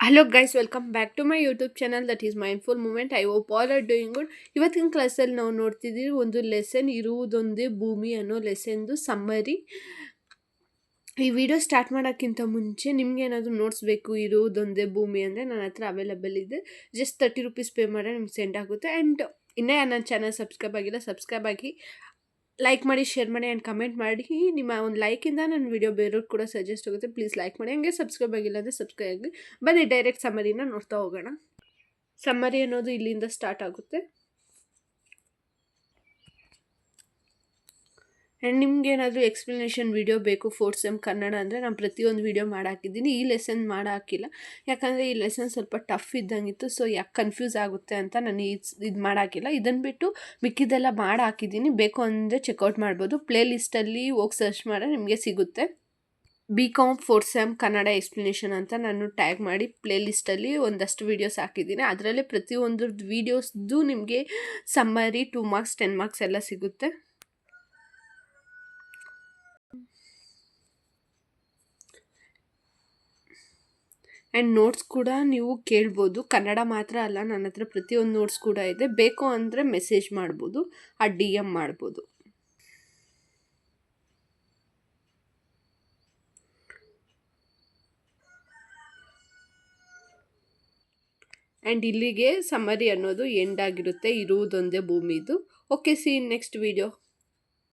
Hello guys, welcome back to my YouTube channel that is Mindful Moment. I hope all are doing good. ಇವತ್ತಿನ ಕ್ಲಾಸಲ್ಲಿ ನಾವು ನೋಡ್ತಿದ್ದೀವಿ ಒಂದು lesson ಇರುವುದೊಂದೇ ಭೂಮಿ ಅನ್ನೋ ಲೆಸನ್ದು summary. ಈ ವಿಡಿಯೋ ಸ್ಟಾರ್ಟ್ ಮಾಡೋಕ್ಕಿಂತ ಮುಂಚೆ ನಿಮ್ಗೆ ಏನಾದರೂ ನೋಟ್ಸ್ ಬೇಕು ಇರುವುದೊಂದೇ ಭೂಮಿ ಅಂದರೆ ನನ್ನ ಹತ್ರ ಅವೈಲಬಲ್ ಇದೆ. ಜಸ್ಟ್ 30 ರೂಪೀಸ್ ಪೇ ಮಾಡಿ ನಿಮ್ಗೆ ಸೆಂಡ್ ಆಗುತ್ತೆ. ಆ್ಯಂಡ್ ಇನ್ನೂ ನನ್ನ ಚಾನಲ್ ಸಬ್ಸ್ಕ್ರೈಬ್ ಆಗಿಲ್ಲ, ಸಬ್ಸ್ಕ್ರೈಬ್ ಆಗಿ ಲೈಕ್ ಮಾಡಿ, ಶೇರ್ ಮಾಡಿ ಆ್ಯಂಡ್ ಕಮೆಂಟ್ ಮಾಡಿ. ನಿಮ್ಮ ಒಂದು ಲೈಕಿಂದ ನನ್ನ ವಿಡಿಯೋ ಬೇರೆಯವ್ರಿಗೆ ಕೂಡ ಸಜೆಸ್ಟ್ ಆಗುತ್ತೆ. ಪ್ಲೀಸ್ ಲೈಕ್ ಮಾಡಿ. ಹಂಗೆ ಸಬ್ಸ್ಕ್ರೈಬ್ ಆಗಿಲ್ಲ ಅಂದರೆ ಸಬ್ಸ್ಕ್ರೈಬ್ ಆಗಿ. ಬನ್ನಿ ಡೈರೆಕ್ಟ್ ಸಮ್ಮರಿನ ನೋಡ್ತಾ ಹೋಗೋಣ. ಸಮ್ಮರಿ ಅನ್ನೋದು ಇಲ್ಲಿಂದ ಸ್ಟಾರ್ಟ್ ಆಗುತ್ತೆ. ಆ್ಯಂಡ್ ನಿಮ್ಗೆ ಏನಾದರೂ ಎಕ್ಸ್ಪ್ಲನೇಷನ್ ವಿಡಿಯೋ ಬೇಕು ಫೋರ್ತ್ ಸೆಮ್ ಕನ್ನಡ ಅಂದರೆ ನಾನು ಪ್ರತಿಯೊಂದು ವಿಡಿಯೋ ಮಾಡಾಕಿದ್ದೀನಿ. ಈ ಲೆಸನ್ ಮಾಡಾಕಿಲ್ಲ, ಯಾಕಂದರೆ ಈ ಲೆಸನ್ ಸ್ವಲ್ಪ ಟಫ್ ಇದ್ದಂಗಿತ್ತು. ಸೊ ಯಾಕೆ ಕನ್ಫ್ಯೂಸ್ ಆಗುತ್ತೆ ಅಂತ ನಾನು ಇದು ಮಾಡಾಕಿಲ್ಲ. ಇದನ್ನು ಬಿಟ್ಟು ಮಿಕ್ಕಿದೆಲ್ಲ ಮಾಡಾಕಿದ್ದೀನಿ. ಬೇಕು ಅಂದರೆ ಚೆಕ್ಔಟ್ ಮಾಡ್ಬೋದು. ಪ್ಲೇ ಲಿಸ್ಟಲ್ಲಿ ಹೋಗಿ ಸರ್ಚ್ ಮಾಡಿದ್ರೆ ನಿಮಗೆ ಸಿಗುತ್ತೆ. BCom fourth sem Kannada explanation ಅಂತ ನಾನು ಟ್ಯಾಗ್ ಮಾಡಿ ಪ್ಲೇ ಲಿಸ್ಟಲ್ಲಿ ಒಂದಷ್ಟು ವೀಡಿಯೋಸ್ ಹಾಕಿದ್ದೀನಿ. ಅದರಲ್ಲೇ ಪ್ರತಿಯೊಂದು ವೀಡಿಯೋಸ್ದು ನಿಮಗೆ ಸಮ್ಮರಿ 2 ಮಾರ್ಕ್ಸ್ 10 ಮಾರ್ಕ್ಸ್ ಎಲ್ಲ ಸಿಗುತ್ತೆ. ಆ್ಯಂಡ್ ನೋಟ್ಸ್ ಕೂಡ ನೀವು ಕೇಳ್ಬೋದು. ಕನ್ನಡ ಮಾತ್ರ ಅಲ್ಲ, ನನ್ನ ಹತ್ರ ಪ್ರತಿಯೊಂದು ನೋಟ್ಸ್ ಕೂಡ ಇದೆ. ಬೇಕು ಅಂದರೆ ಮೆಸೇಜ್ ಮಾಡ್ಬೋದು, DM ಮಾಡ್ಬೋದು. ಆ್ಯಂಡ್ ಇಲ್ಲಿಗೆ ಸಮ್ಮರಿ ಅನ್ನೋದು ಎಂಡ್ ಆಗಿರುತ್ತೆ ಇರುವುದೊಂದೇ ಭೂಮಿದು. Okay, see in next video.